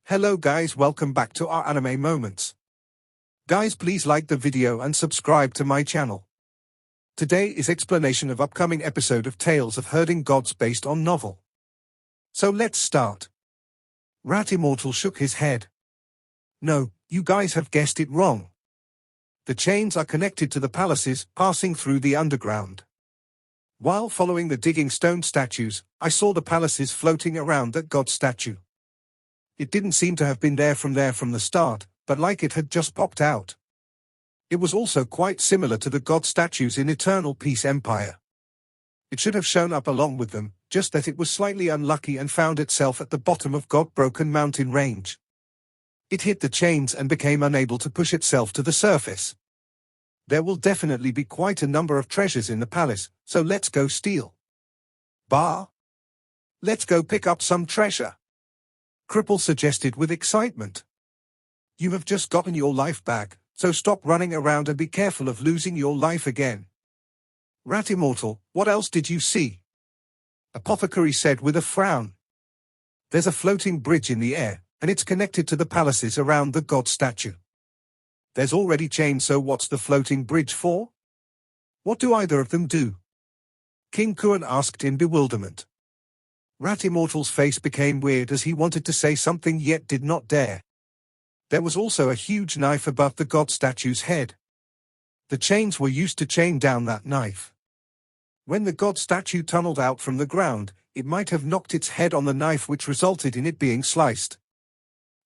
Hello guys, welcome back to our anime moments. Guys, please like the video and subscribe to my channel. Today is explanation of upcoming episode of Tales of Herding Gods based on novel. So let's start. Rat Immortal shook his head. No, you guys have guessed it wrong. The chains are connected to the palaces, passing through the underground. While following the digging stone statues, I saw the palaces floating around that god statue. It didn't seem to have been there from the start, but like it had just popped out. It was also quite similar to the god statues in Eternal Peace Empire. It should have shown up along with them, just that it was slightly unlucky and found itself at the bottom of God-broken mountain range. It hit the chains and became unable to push itself to the surface. There will definitely be quite a number of treasures in the palace, so let's go steal. Bah! Let's go pick up some treasure. Cripple suggested with excitement. You have just gotten your life back, so stop running around and be careful of losing your life again. Rat Immortal, what else did you see? Apothecary said with a frown. There's a floating bridge in the air, and it's connected to the palaces around the god statue. There's already chains, so what's the floating bridge for? What do either of them do? King Kuan asked in bewilderment. Rat Immortal's face became weird as he wanted to say something yet did not dare. There was also a huge knife above the god statue's head. The chains were used to chain down that knife. When the god statue tunneled out from the ground, it might have knocked its head on the knife, which resulted in it being sliced.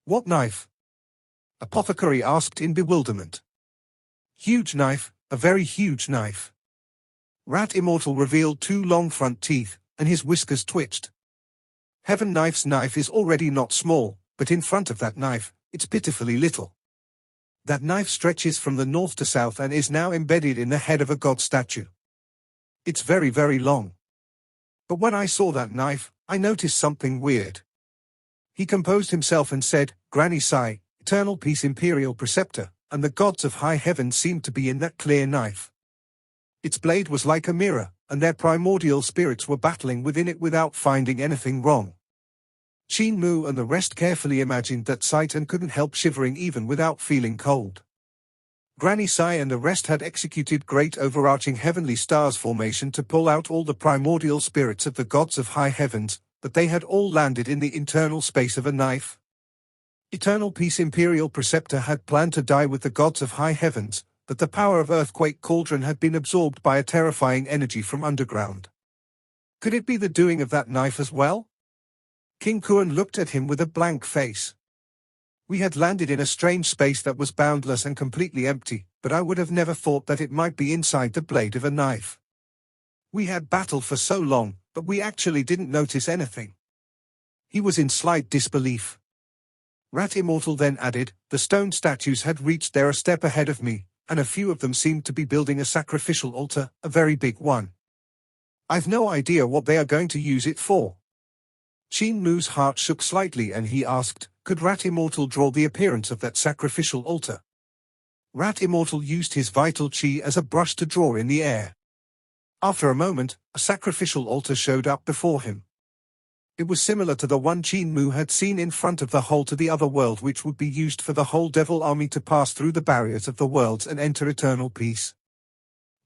What knife? Apothecary asked in bewilderment. Huge knife, a very huge knife. Rat Immortal revealed two long front teeth, and his whiskers twitched. Heaven Knife's knife is already not small, but in front of that knife, it's pitifully little. That knife stretches from the north to south and is now embedded in the head of a god statue. It's very, very long. But when I saw that knife, I noticed something weird. He composed himself and said, Granny Sai, Eternal Peace Imperial Preceptor, and the gods of high heaven seemed to be in that clear knife. Its blade was like a mirror, and their primordial spirits were battling within it without finding anything wrong. Qin Mu and the rest carefully imagined that sight and couldn't help shivering even without feeling cold. Granny Sai and the rest had executed great overarching heavenly stars formation to pull out all the primordial spirits of the gods of high heavens, but they had all landed in the internal space of a knife. Eternal Peace Imperial Preceptor had planned to die with the gods of high heavens, but the power of Earthquake Cauldron had been absorbed by a terrifying energy from underground. Could it be the doing of that knife as well? King Kuan looked at him with a blank face. We had landed in a strange space that was boundless and completely empty, but I would have never thought that it might be inside the blade of a knife. We had battled for so long, but we actually didn't notice anything. He was in slight disbelief. Rat Immortal then added, the stone statues had reached there a step ahead of me, and a few of them seemed to be building a sacrificial altar, a very big one. I've no idea what they are going to use it for. Qin Mu's heart shook slightly and he asked, could Rat Immortal draw the appearance of that sacrificial altar? Rat Immortal used his vital chi as a brush to draw in the air. After a moment, a sacrificial altar showed up before him. It was similar to the one Qin Mu had seen in front of the hole to the other world, which would be used for the whole devil army to pass through the barriers of the worlds and enter eternal peace.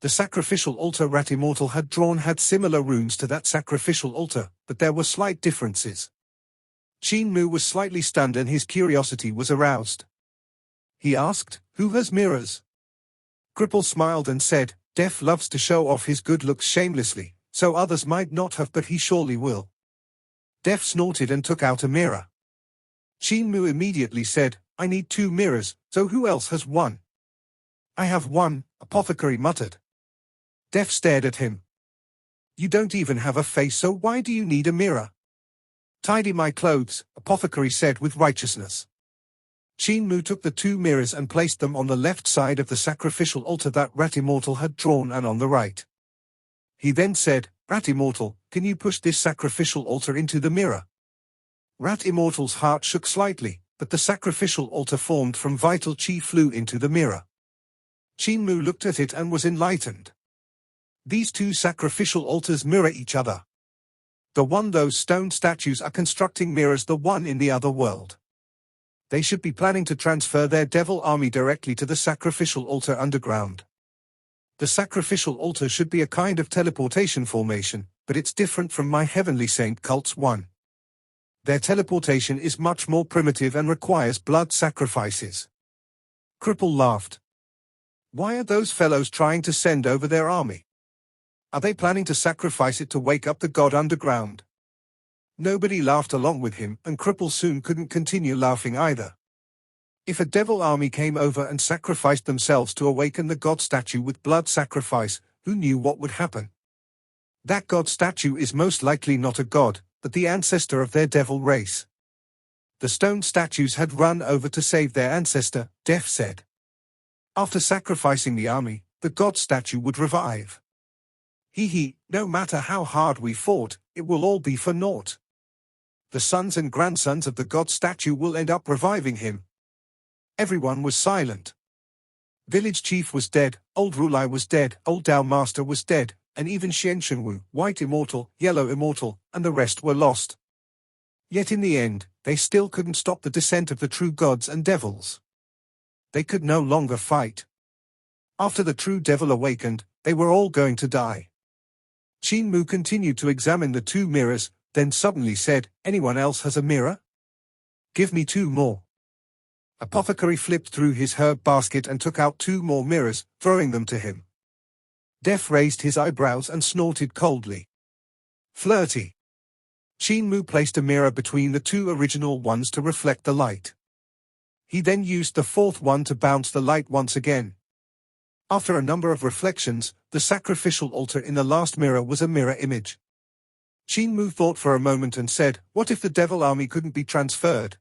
The sacrificial altar Rat Immortal had drawn had similar runes to that sacrificial altar, but there were slight differences. Qin Mu was slightly stunned and his curiosity was aroused. He asked, who has mirrors? Cripple smiled and said, Death loves to show off his good looks shamelessly, so others might not have, but he surely will. Death snorted and took out a mirror. Qin Mu immediately said, I need 2 mirrors, so who else has one? I have one, Apothecary muttered. Death stared at him. You don't even have a face, so why do you need a mirror? Tidy my clothes, Apothecary said with righteousness. Qin Mu took the 2 mirrors and placed them on the left side of the sacrificial altar that Rat Immortal had drawn and on the right. He then said, Rat Immortal, can you push this sacrificial altar into the mirror? Rat Immortal's heart shook slightly, but the sacrificial altar formed from vital chi flew into the mirror. Qin Mu looked at it and was enlightened. These 2 sacrificial altars mirror each other. The one those stone statues are constructing mirrors the one in the other world. They should be planning to transfer their devil army directly to the sacrificial altar underground. The sacrificial altar should be a kind of teleportation formation, but it's different from my heavenly saint cult's one. Their teleportation is much more primitive and requires blood sacrifices. Cripple laughed. Why are those fellows trying to send over their army? Are they planning to sacrifice it to wake up the god underground? Nobody laughed along with him, and Cripple soon couldn't continue laughing either. If a devil army came over and sacrificed themselves to awaken the god statue with blood sacrifice, who knew what would happen? That god statue is most likely not a god, but the ancestor of their devil race. The stone statues had run over to save their ancestor, Def said. After sacrificing the army, the god statue would revive. No matter how hard we fought, it will all be for naught. The sons and grandsons of the god statue will end up reviving him. Everyone was silent. Village chief was dead, old Rulai was dead, old Dao master was dead, and even Xian Wu, white immortal, yellow immortal, and the rest were lost. Yet in the end, they still couldn't stop the descent of the true gods and devils. They could no longer fight. After the true devil awakened, they were all going to die. Qin Mu continued to examine the two mirrors, then suddenly said, "Anyone else has a mirror? Give me 2 more." Apothecary flipped through his herb basket and took out 2 more mirrors, throwing them to him. Def raised his eyebrows and snorted coldly. Flirty. Qin Mu placed a mirror between the 2 original ones to reflect the light. He then used the 4th one to bounce the light once again. After a number of reflections, the sacrificial altar in the last mirror was a mirror image. Qin Mu thought for a moment and said, "What if the devil army couldn't be transferred?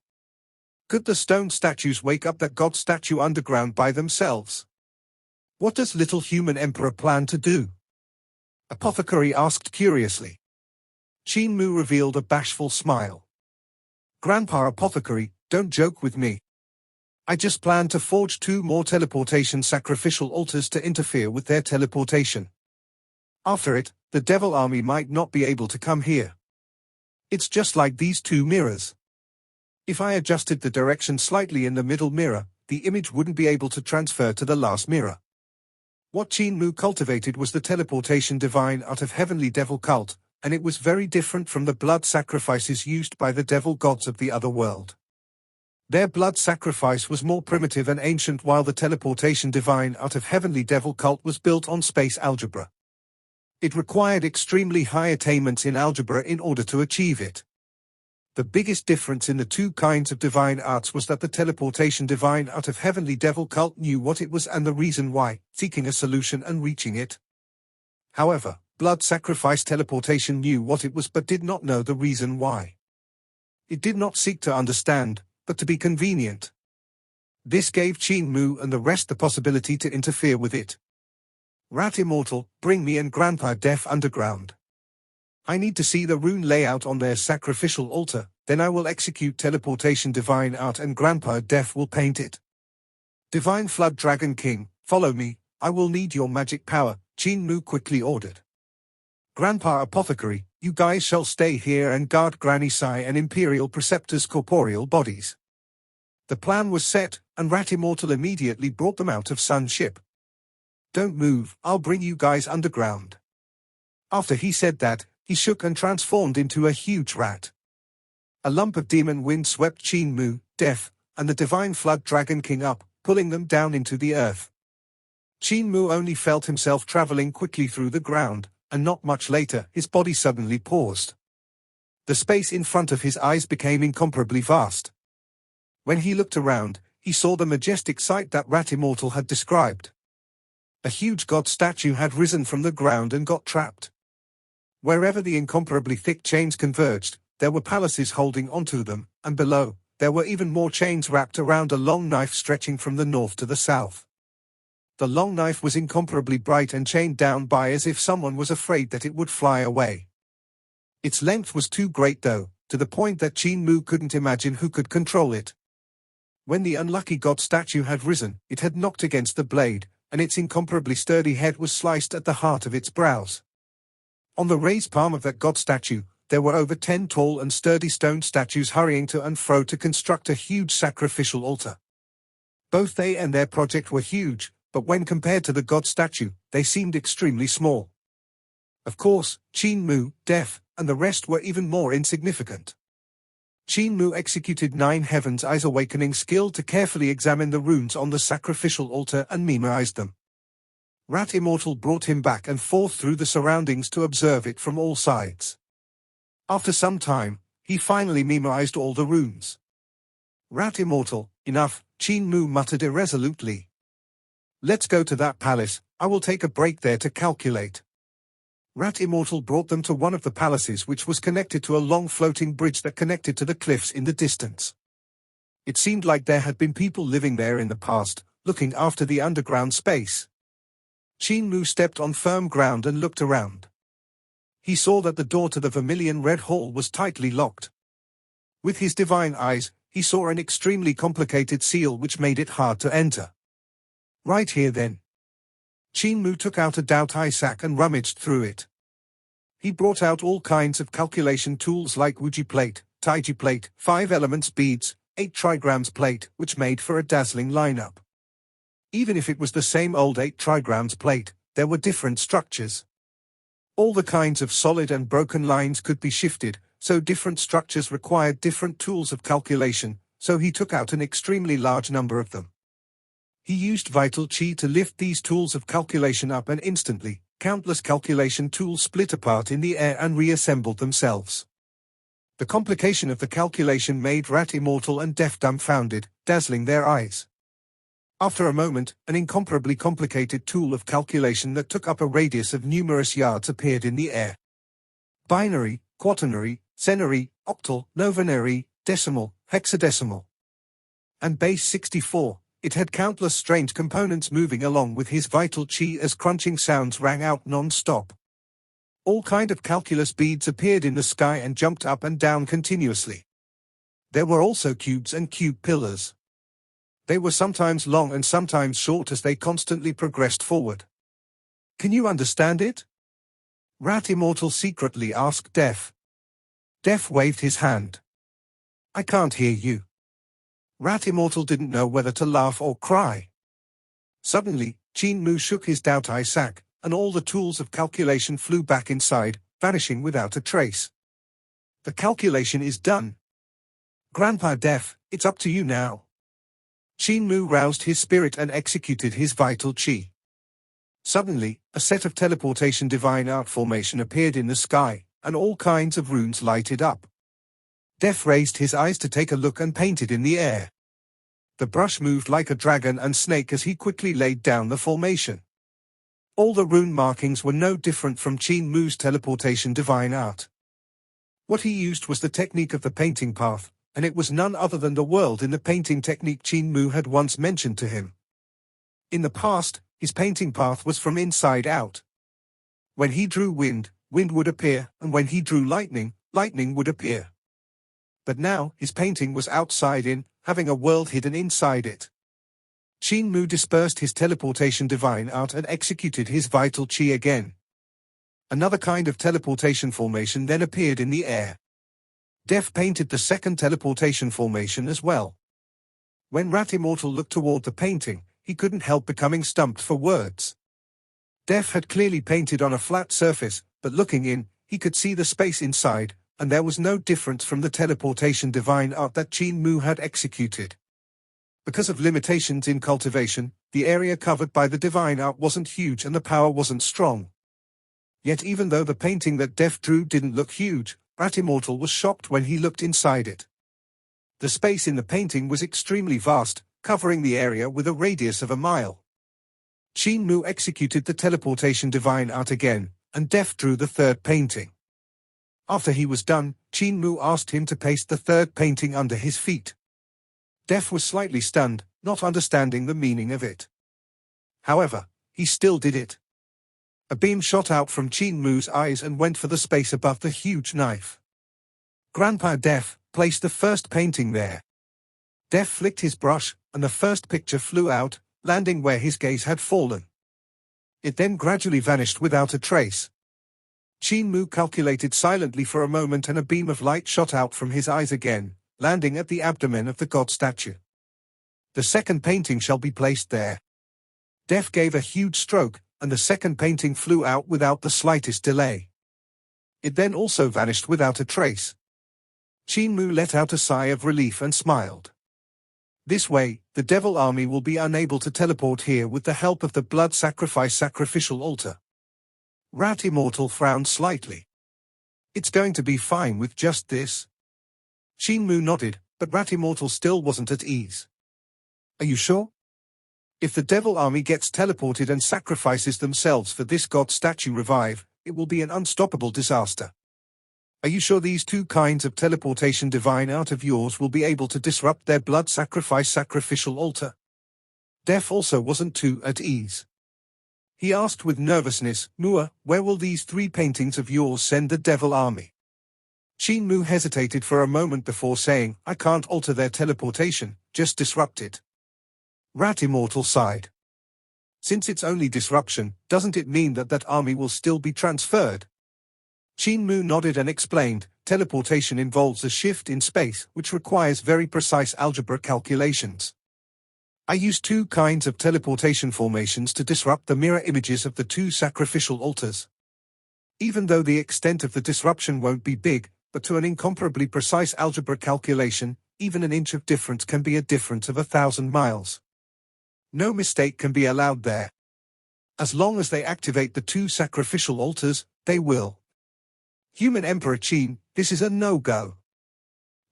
Could the stone statues wake up that god statue underground by themselves? What does little human emperor plan to do?" Apothecary asked curiously. Qin Mu revealed a bashful smile. "Grandpa Apothecary, don't joke with me. I just plan to forge 2 more teleportation sacrificial altars to interfere with their teleportation. After it, the devil army might not be able to come here. It's just like these 2 mirrors. If I adjusted the direction slightly in the middle mirror, the image wouldn't be able to transfer to the last mirror." What Qin Mu cultivated was the teleportation divine art of heavenly devil cult, and it was very different from the blood sacrifices used by the devil gods of the other world. Their blood sacrifice was more primitive and ancient, while the teleportation divine art of heavenly devil cult was built on space algebra. It required extremely high attainments in algebra in order to achieve it. The biggest difference in the 2 kinds of divine arts was that the teleportation divine art of heavenly devil cult knew what it was and the reason why, seeking a solution and reaching it. However, blood sacrifice teleportation knew what it was but did not know the reason why. It did not seek to understand, but to be convenient. This gave Qin Mu and the rest the possibility to interfere with it. "Rat Immortal, bring me and Grandpa Def underground. I need to see the rune layout on their sacrificial altar, then I will execute teleportation divine art and Grandpa Def will paint it. Divine Flood Dragon King, follow me, I will need your magic power," Qin Mu quickly ordered. "Grandpa Apothecary, you guys shall stay here and guard Granny Sai and Imperial Preceptor's corporeal bodies." The plan was set, and Rat Immortal immediately brought them out of Sun's ship. "Don't move, I'll bring you guys underground." After he said that, he shook and transformed into a huge rat. A lump of demon wind swept Qin Mu, Def, and the Divine Flood Dragon King up, pulling them down into the earth. Qin Mu only felt himself traveling quickly through the ground, and not much later, his body suddenly paused. The space in front of his eyes became incomparably vast. When he looked around, he saw the majestic sight that Rat Immortal had described. A huge god statue had risen from the ground and got trapped. Wherever the incomparably thick chains converged, there were palaces holding onto them, and below, there were even more chains wrapped around a long knife stretching from the north to the south. The long knife was incomparably bright and chained down by as if someone was afraid that it would fly away. Its length was too great though, to the point that Qin Mu couldn't imagine who could control it. When the unlucky god statue had risen, it had knocked against the blade, and its incomparably sturdy head was sliced at the heart of its brows. On the raised palm of that god statue, there were over 10 tall and sturdy stone statues hurrying to and fro to construct a huge sacrificial altar. Both they and their project were huge, but when compared to the god statue, they seemed extremely small. Of course, Qin Mu, deaf, and the rest were even more insignificant. Qin Mu executed 9 Heaven's Eyes awakening skill to carefully examine the runes on the sacrificial altar and memorized them. Rat Immortal brought him back and forth through the surroundings to observe it from all sides. After some time, he finally memorized all the runes. Rat Immortal, enough, Qin Mu muttered irresolutely. Let's go to that palace, I will take a break there to calculate. Rat Immortal brought them to one of the palaces which was connected to a long floating bridge that connected to the cliffs in the distance. It seemed like there had been people living there in the past, looking after the underground space. Qin Mu stepped on firm ground and looked around. He saw that the door to the vermilion red hall was tightly locked. With his divine eyes, he saw an extremely complicated seal which made it hard to enter. Right here then. Qin Mu took out a Doutai sack and rummaged through it. He brought out all kinds of calculation tools like Wuji plate, Taiji plate, 5 elements beads, 8 trigrams plate, which made for a dazzling lineup. Even if it was the same old 8 trigrams plate, there were different structures. All the kinds of solid and broken lines could be shifted, so different structures required different tools of calculation, so he took out an extremely large number of them. He used vital chi to lift these tools of calculation up, and instantly, countless calculation tools split apart in the air and reassembled themselves. The complication of the calculation made Rat Immortal and Deaf dumbfounded, dazzling their eyes. After a moment, an incomparably complicated tool of calculation that took up a radius of numerous yards appeared in the air. Binary, quaternary, centenary, octal, novanary, decimal, hexadecimal, and base 64. It had countless strange components moving along with his vital chi as crunching sounds rang out non-stop. All kind of calculus beads appeared in the sky and jumped up and down continuously. There were also cubes and cube pillars. They were sometimes long and sometimes short as they constantly progressed forward. Can you understand it? Rat Immortal secretly asked Deaf. Deaf waved his hand. I can't hear you. Rat Immortal didn't know whether to laugh or cry. Suddenly, Qin Mu shook his Doutai sack, and all the tools of calculation flew back inside, vanishing without a trace. The calculation is done. Grandpa Deaf, it's up to you now. Qin Mu roused his spirit and executed his vital chi. Suddenly, a set of teleportation divine art formation appeared in the sky, and all kinds of runes lighted up. Deaf raised his eyes to take a look and painted in the air. The brush moved like a dragon and snake as he quickly laid down the formation. All the rune markings were no different from Qin Mu's teleportation divine art. What he used was the technique of the painting path, and it was none other than the world in the painting technique Qin Mu had once mentioned to him. In the past, his painting path was from inside out. When he drew wind, wind would appear, and when he drew lightning, lightning would appear. But now, his painting was outside in, having a world hidden inside it. Qin Mu dispersed his teleportation divine art and executed his vital chi again. Another kind of teleportation formation then appeared in the air. Deaf painted the second teleportation formation as well. When Rat Immortal looked toward the painting, he couldn't help becoming stumped for words. Deaf had clearly painted on a flat surface, but looking in, he could see the space inside, and there was no difference from the teleportation divine art that Qin Mu had executed. Because of limitations in cultivation, the area covered by the divine art wasn't huge and the power wasn't strong. Yet even though the painting that Deaf drew didn't look huge, Rat Immortal was shocked when he looked inside it. The space in the painting was extremely vast, covering the area with a radius of a mile. Qin Mu executed the teleportation divine art again, and Deaf drew the third painting. After he was done, Qin Mu asked him to paste the third painting under his feet. Deaf was slightly stunned, not understanding the meaning of it. However, he still did it. A beam shot out from Qin Mu's eyes and went for the space above the huge knife. Grandpa Deaf placed the first painting there. Deaf flicked his brush, and the first picture flew out, landing where his gaze had fallen. It then gradually vanished without a trace. Qin Mu calculated silently for a moment, and a beam of light shot out from his eyes again, landing at the abdomen of the god statue. The second painting shall be placed there. Death gave a huge stroke, and the second painting flew out without the slightest delay. It then also vanished without a trace. Qin Mu let out a sigh of relief and smiled. This way, the devil army will be unable to teleport here with the help of the blood sacrifice sacrificial altar. Rat Immortal frowned slightly. It's going to be fine with just this. Qin Mu nodded, but Rat Immortal still wasn't at ease. Are you sure? If the devil army gets teleported and sacrifices themselves for this god statue revive, it will be an unstoppable disaster. Are you sure these two kinds of teleportation divine art of yours will be able to disrupt their blood sacrifice sacrificial altar? Death also wasn't too at ease. He asked with nervousness, Mua, where will these three paintings of yours send the devil army? Qin Mu hesitated for a moment before saying, I can't alter their teleportation, just disrupt it. Rat Immortal sighed. Since it's only disruption, doesn't it mean that that army will still be transferred? Qin Mu nodded and explained, teleportation involves a shift in space, which requires very precise algebra calculations. I use two kinds of teleportation formations to disrupt the mirror images of the two sacrificial altars. Even though the extent of the disruption won't be big, but to an incomparably precise algebra calculation, even an inch of difference can be a difference of 1,000 miles. No mistake can be allowed there. As long as they activate the two sacrificial altars, they will. Human Emperor Qin, this is a no-go.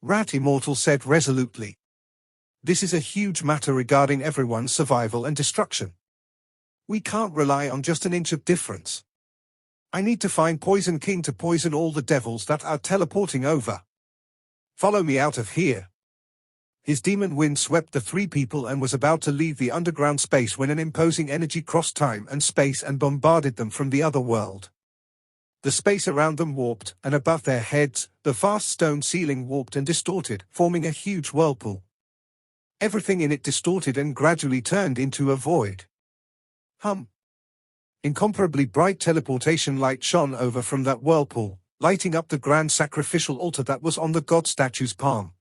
Rat Immortal said resolutely. This is a huge matter regarding everyone's survival and destruction. We can't rely on just an inch of difference. I need to find Poison King to poison all the devils that are teleporting over. Follow me out of here. His demon wind swept the three people and was about to leave the underground space when an imposing energy crossed time and space and bombarded them from the other world. The space around them warped, and above their heads, the vast stone ceiling warped and distorted, forming a huge whirlpool. Everything in it distorted and gradually turned into a void. Incomparably bright teleportation light shone over from that whirlpool, lighting up the grand sacrificial altar that was on the god statue's palm.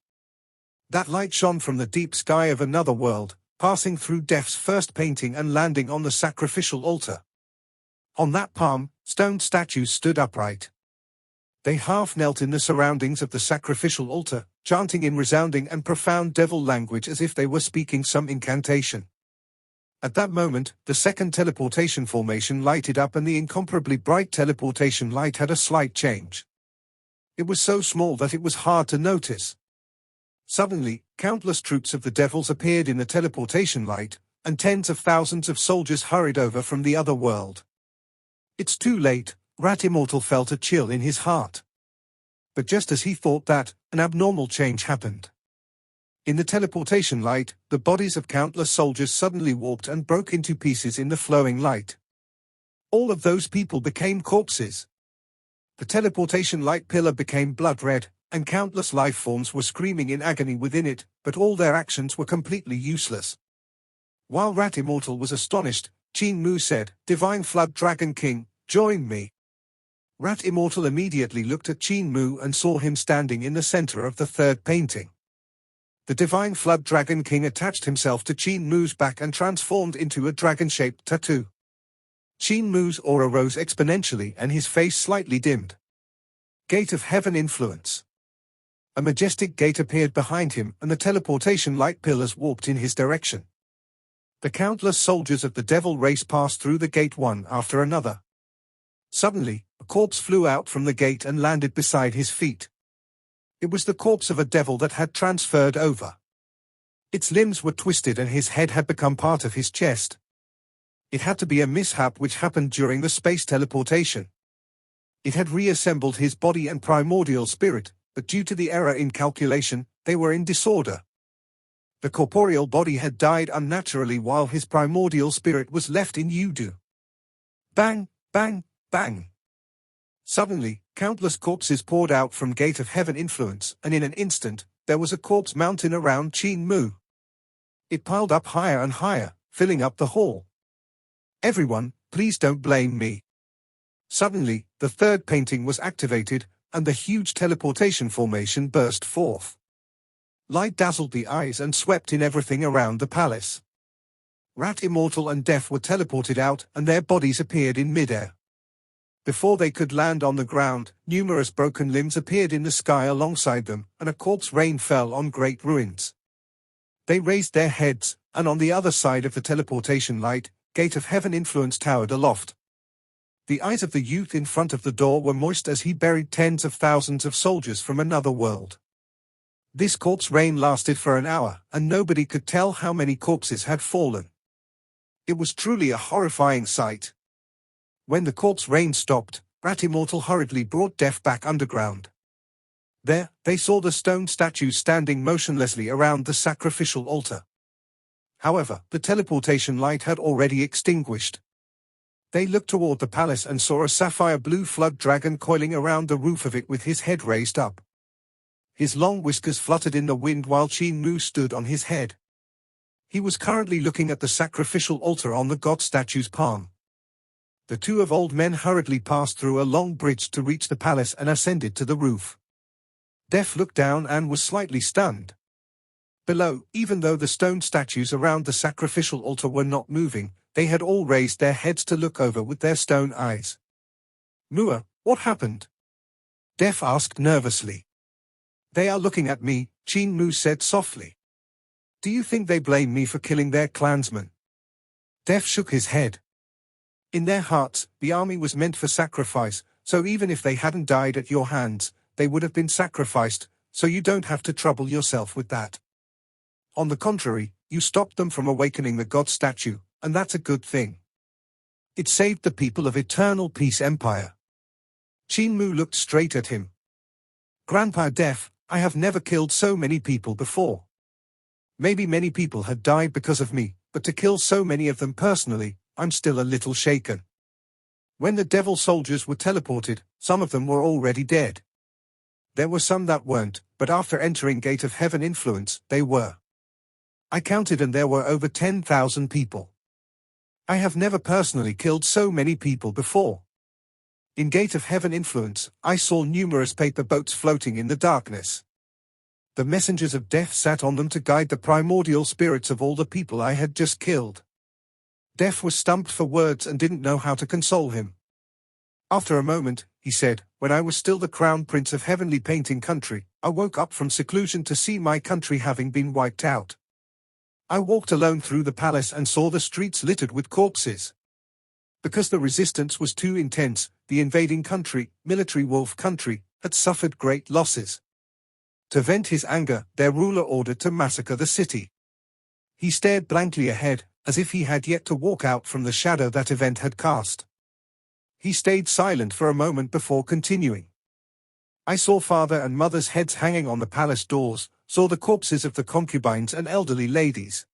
That light shone from the deep sky of another world, passing through Death's first painting and landing on the sacrificial altar. On that palm, stone statues stood upright. They half knelt in the surroundings of the sacrificial altar, chanting in resounding and profound devil language as if they were speaking some incantation. At that moment, the second teleportation formation lighted up, and the incomparably bright teleportation light had a slight change. It was so small that it was hard to notice. Suddenly, countless troops of the devils appeared in the teleportation light, and tens of thousands of soldiers hurried over from the other world. It's too late, Rat Immortal felt a chill in his heart. But just as he thought that, an abnormal change happened. In the teleportation light, the bodies of countless soldiers suddenly warped and broke into pieces in the flowing light. All of those people became corpses. The teleportation light pillar became blood red, and countless life forms were screaming in agony within it, but all their actions were completely useless. While Rat Immortal was astonished, Qin Mu said, Divine Flood Dragon King, join me. Rat Immortal immediately looked at Qin Mu and saw him standing in the center of the third painting. The Divine Flood Dragon King attached himself to Qin Mu's back and transformed into a dragon-shaped tattoo. Qin Mu's aura rose exponentially and his face slightly dimmed. Gate of Heaven Influence. A majestic gate appeared behind him, and the teleportation light pillars warped in his direction. The countless soldiers of the devil race passed through the gate one after another. Suddenly, a corpse flew out from the gate and landed beside his feet. It was the corpse of a devil that had transferred over. Its limbs were twisted and his head had become part of his chest. It had to be a mishap which happened during the space teleportation. It had reassembled his body and primordial spirit, but due to the error in calculation, they were in disorder. The corporeal body had died unnaturally while his primordial spirit was left in Yudu. Bang, bang, bang. Suddenly, countless corpses poured out from Gate of Heaven Influence, and in an instant, there was a corpse mountain around Qin Mu. It piled up higher and higher, filling up the hall. Everyone, please don't blame me. Suddenly, the third painting was activated, and the huge teleportation formation burst forth. Light dazzled the eyes and swept in everything around the palace. Rat Immortal and Death were teleported out, and their bodies appeared in midair. Before they could land on the ground, numerous broken limbs appeared in the sky alongside them, and a corpse rain fell on great ruins. They raised their heads, and on the other side of the teleportation light, Gate of Heaven influence towered aloft. The eyes of the youth in front of the door were moist as he buried tens of thousands of soldiers from another world. This corpse rain lasted for an hour, and nobody could tell how many corpses had fallen. It was truly a horrifying sight. When the corpse rain stopped, Rat Immortal hurriedly brought Death back underground. There, they saw the stone statues standing motionlessly around the sacrificial altar. However, the teleportation light had already extinguished. They looked toward the palace and saw a sapphire blue flood dragon coiling around the roof of it with his head raised up. His long whiskers fluttered in the wind while Qin Mu stood on his head. He was currently looking at the sacrificial altar on the god statue's palm. The two of old men hurriedly passed through a long bridge to reach the palace and ascended to the roof. Death looked down and was slightly stunned. Below, even though the stone statues around the sacrificial altar were not moving, they had all raised their heads to look over with their stone eyes. "Mua, what happened?" Death asked nervously. "They are looking at me," Qin Mu said softly. "Do you think they blame me for killing their clansmen?" Death shook his head. "In their hearts, the army was meant for sacrifice, so even if they hadn't died at your hands, they would have been sacrificed, so you don't have to trouble yourself with that. On the contrary, you stopped them from awakening the god statue, and that's a good thing. It saved the people of Eternal Peace Empire." Qin Mu looked straight at him. "Grandpa Death, I have never killed so many people before. Maybe many people had died because of me, but to kill so many of them personally, I'm still a little shaken. When the devil soldiers were teleported, some of them were already dead. There were some that weren't, but after entering Gate of Heaven influence, they were. I counted and there were over 10,000 people. I have never personally killed so many people before. In Gate of Heaven influence, I saw numerous paper boats floating in the darkness. The messengers of death sat on them to guide the primordial spirits of all the people I had just killed." Death was stumped for words and didn't know how to console him. After a moment, he said, "When I was still the crown prince of heavenly painting country, I woke up from seclusion to see my country having been wiped out. I walked alone through the palace and saw the streets littered with corpses. Because the resistance was too intense, the invading country, military wolf country, had suffered great losses. To vent his anger, their ruler ordered to massacre the city." He stared blankly ahead, as if he had yet to walk out from the shadow that event had cast. He stayed silent for a moment before continuing. "I saw father and mother's heads hanging on the palace doors, saw the corpses of the concubines and elderly ladies.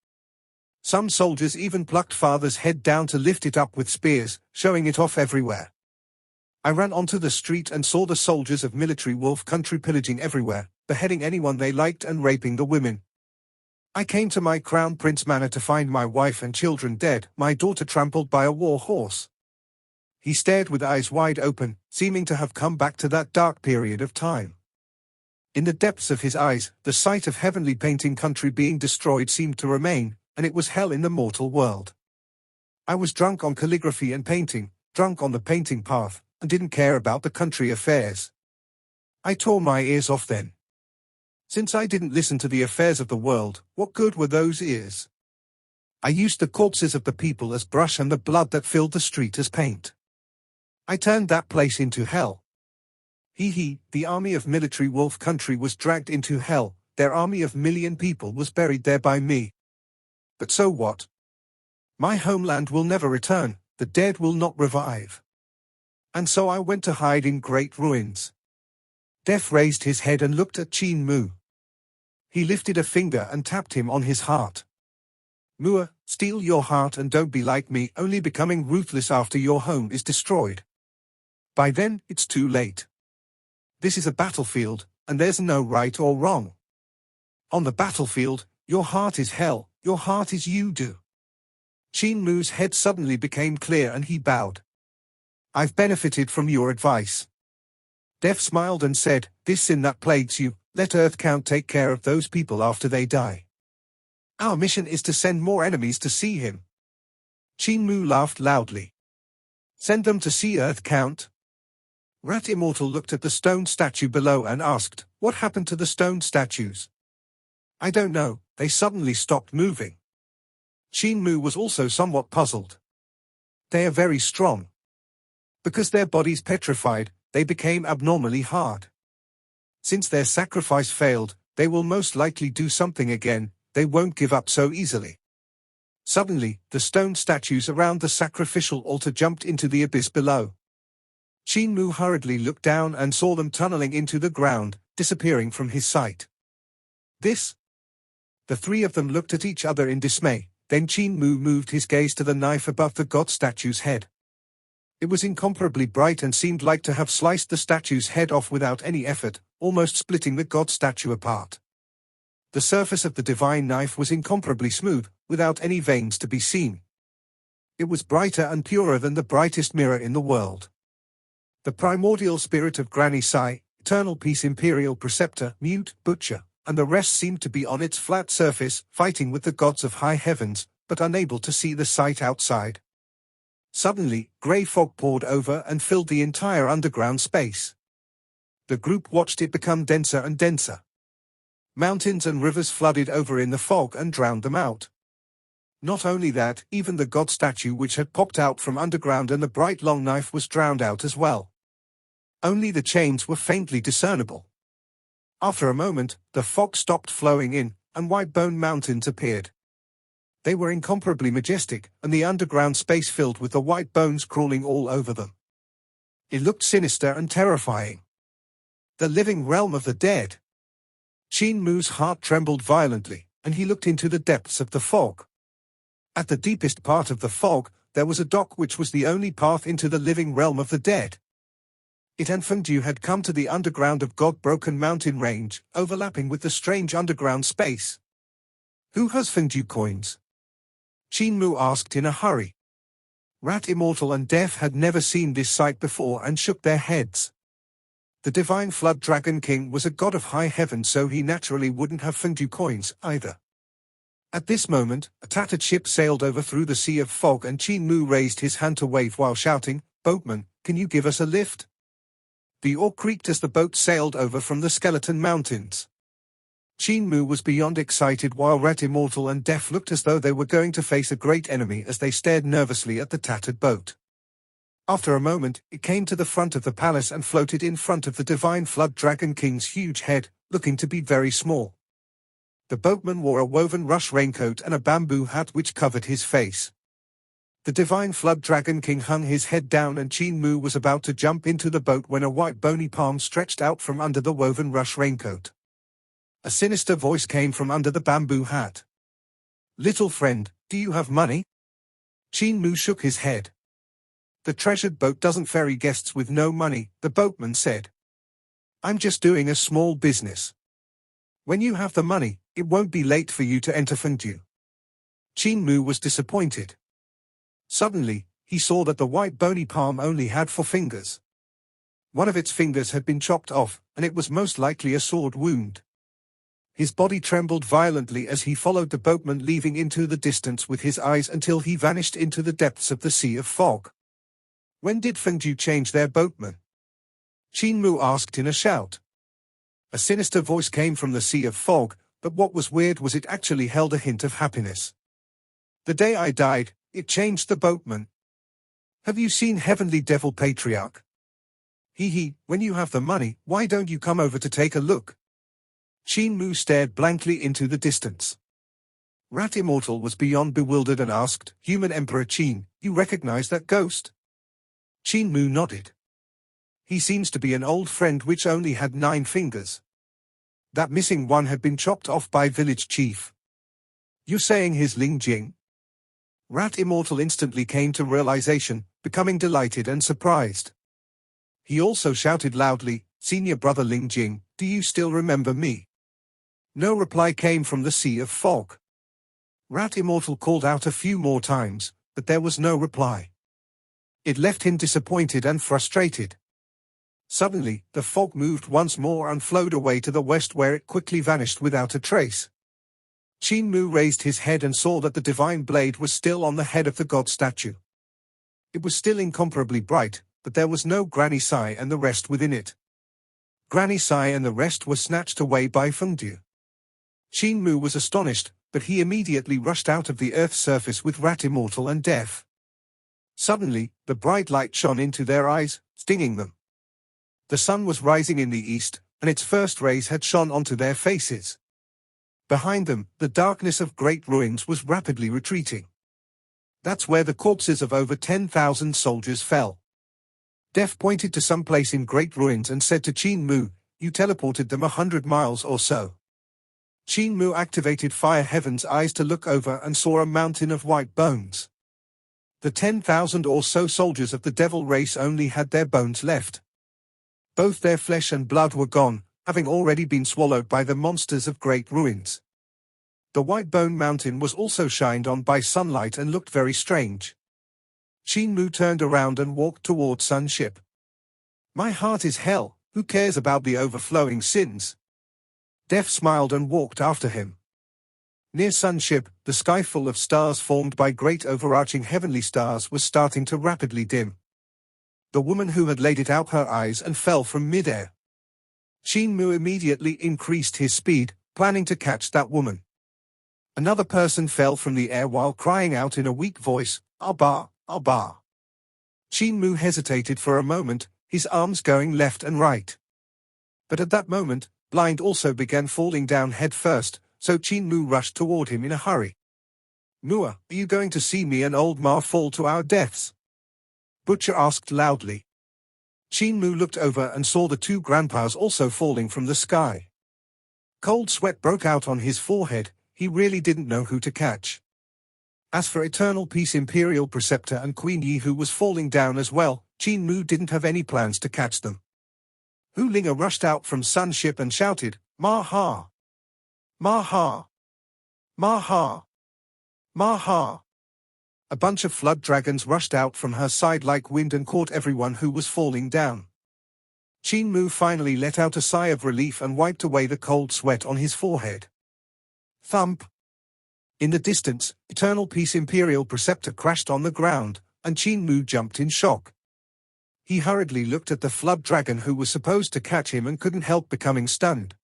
Some soldiers even plucked father's head down to lift it up with spears, showing it off everywhere. I ran onto the street and saw the soldiers of military wolf country pillaging everywhere, beheading anyone they liked and raping the women. I came to my crown prince manor to find my wife and children dead, my daughter trampled by a war horse." He stared with eyes wide open, seeming to have come back to that dark period of time. In the depths of his eyes, the sight of heavenly painting country being destroyed seemed to remain, and it was hell in the mortal world. I was drunk on calligraphy and painting, drunk on the painting path, and didn't care about the country affairs. I tore my ears off then. Since I didn't listen to the affairs of the world, what good were those ears? I used the corpses of the people as brush and the blood that filled the street as paint. I turned that place into hell. The army of military wolf country was dragged into hell, their army of million people was buried there by me. But so what? My homeland will never return, the dead will not revive. And so I went to hide in great ruins." Death raised his head and looked at Qin Mu. He lifted a finger and tapped him on his heart. "Mua, steel your heart and don't be like me, only becoming ruthless after your home is destroyed. By then, it's too late. This is a battlefield, and there's no right or wrong. On the battlefield, your heart is hell, your heart is you do." Qin Mu's head suddenly became clear and he bowed. I've benefited from your advice. Death smiled and said, this sin that plagues you, let Earth Count take care of those people after they die. Our mission is to send more enemies to see him. Qin Mu laughed loudly. Send them to see Earth Count? Rat Immortal looked at the stone statue below and asked, what happened to the stone statues? I don't know, they suddenly stopped moving. Qin Mu was also somewhat puzzled. They are very strong. Because their bodies petrified, they became abnormally hard. Since their sacrifice failed, they will most likely do something again, they won't give up so easily. Suddenly, the stone statues around the sacrificial altar jumped into the abyss below. Qin Mu hurriedly looked down and saw them tunneling into the ground, disappearing from his sight. This? The three of them looked at each other in dismay, then Qin Mu moved his gaze to the knife above the god statue's head. It was incomparably bright and seemed like to have sliced the statue's head off without any effort, almost splitting the god statue apart. The surface of the divine knife was incomparably smooth, without any veins to be seen. It was brighter and purer than the brightest mirror in the world. The primordial spirit of Granny Sai, eternal peace imperial preceptor, mute, butcher, and the rest seemed to be on its flat surface, fighting with the gods of high heavens, but unable to see the sight outside. Suddenly, grey fog poured over and filled the entire underground space. The group watched it become denser and denser. Mountains and rivers flooded over in the fog and drowned them out. Not only that, even the god statue which had popped out from underground and the bright long knife was drowned out as well. Only the chains were faintly discernible. After a moment, the fog stopped flowing in, and white bone mountains appeared. They were incomparably majestic, and the underground space filled with the white bones crawling all over them. It looked sinister and terrifying. The living realm of the dead. Qin Mu's heart trembled violently, and he looked into the depths of the fog. At the deepest part of the fog, there was a dock which was the only path into the living realm of the dead. It and Fendu had come to the underground of God-broken mountain range, overlapping with the strange underground space. Who has Fendu coins? Qin Mu asked in a hurry. Rat Immortal and Deaf had never seen this sight before and shook their heads. The divine flood dragon king was a god of high heaven, so he naturally wouldn't have Fendu coins either. At this moment, a tattered ship sailed over through the sea of fog and Qin Mu raised his hand to wave while shouting, "Boatman, can you give us a lift?" The oar creaked as the boat sailed over from the skeleton mountains. Qin Mu was beyond excited while Rat Immortal and Deaf looked as though they were going to face a great enemy as they stared nervously at the tattered boat. After a moment, it came to the front of the palace and floated in front of the divine flood dragon king's huge head, looking to be very small. The boatman wore a woven rush raincoat and a bamboo hat which covered his face. The divine flood dragon king hung his head down and Qin Mu was about to jump into the boat when a white bony palm stretched out from under the woven rush raincoat. A sinister voice came from under the bamboo hat. "Little friend, do you have money?" Qin Mu shook his head. "The treasured boat doesn't ferry guests with no money," the boatman said. "I'm just doing a small business. When you have the money, it won't be late for you to enter Fendu." Qin Mu was disappointed. Suddenly, he saw that the white bony palm only had 4 fingers. One of its fingers had been chopped off, and it was most likely a sword wound. His body trembled violently as he followed the boatman leaving into the distance with his eyes until he vanished into the depths of the sea of fog. When did Fendu change their boatman? Qin Mu asked in a shout. A sinister voice came from the sea of fog, but what was weird was it actually held a hint of happiness. "The day I died, it changed the boatman. Have you seen Heavenly Devil Patriarch? When you have the money, why don't you come over to take a look?" Qin Mu stared blankly into the distance. Rat Immortal was beyond bewildered and asked, "Human Emperor Qin, you recognize that ghost?" Qin Mu nodded. "He seems to be an old friend which only had 9 fingers. That missing one had been chopped off by village chief. You're saying his Ling Jing?" Rat Immortal instantly came to realization, becoming delighted and surprised. He also shouted loudly, "Senior brother Ling Jing, do you still remember me?" No reply came from the sea of fog. Rat Immortal called out a few more times, but there was no reply. It left him disappointed and frustrated. Suddenly, the fog moved once more and flowed away to the west, where it quickly vanished without a trace. Qin Mu raised his head and saw that the divine blade was still on the head of the god statue. It was still incomparably bright, but there was no Granny Sai and the rest within it. Granny Sai and the rest were snatched away by Fendu. Qin Mu was astonished, but he immediately rushed out of the earth's surface with rat immortal and death. Suddenly, the bright light shone into their eyes, stinging them. The sun was rising in the east, and its first rays had shone onto their faces. Behind them, the darkness of great ruins was rapidly retreating. That's where the corpses of over 10,000 soldiers fell. Death pointed to some place in great ruins and said to Qin Mu, "You teleported them 100 miles or so." Qin Mu activated Fire Heaven's eyes to look over and saw a mountain of white bones. The 10,000 or so soldiers of the devil race only had their bones left. Both their flesh and blood were gone, having already been swallowed by the monsters of great ruins. The white bone mountain was also shined on by sunlight and looked very strange. Qin Mu turned around and walked toward Sunship. "My heart is hell, who cares about the overflowing sins?" Death smiled and walked after him. Near Sunship, the sky full of stars formed by great overarching heavenly stars was starting to rapidly dim. The woman who had laid it out her eyes and fell from midair. Qin Mu immediately increased his speed, planning to catch that woman. Another person fell from the air while crying out in a weak voice, "Abba, Abba." Qin Mu hesitated for a moment, his arms going left and right. But at that moment, Blind also began falling down head first, so Qin Mu rushed toward him in a hurry. "Mua, are you going to see me and old Ma fall to our deaths?" Butcher asked loudly. Qin Mu looked over and saw the two grandpas also falling from the sky. Cold sweat broke out on his forehead, he really didn't know who to catch. As for Eternal Peace Imperial Preceptor and Queen Yi, who was falling down as well, Qin Mu didn't have any plans to catch them. Hu Linga rushed out from Sunship and shouted, "Maha! Maha! Maha! Maha!" A bunch of flood dragons rushed out from her side like wind and caught everyone who was falling down. Qin Mu finally let out a sigh of relief and wiped away the cold sweat on his forehead. Thump! In the distance, Eternal Peace Imperial Preceptor crashed on the ground, and Qin Mu jumped in shock. He hurriedly looked at the flood dragon who was supposed to catch him and couldn't help becoming stunned.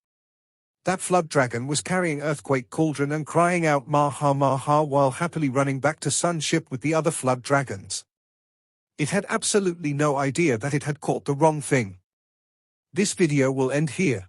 That flood dragon was carrying Earthquake Cauldron and crying out "Maha Maha" while happily running back to Sunship with the other flood dragons. It had absolutely no idea that it had caught the wrong thing. This video will end here.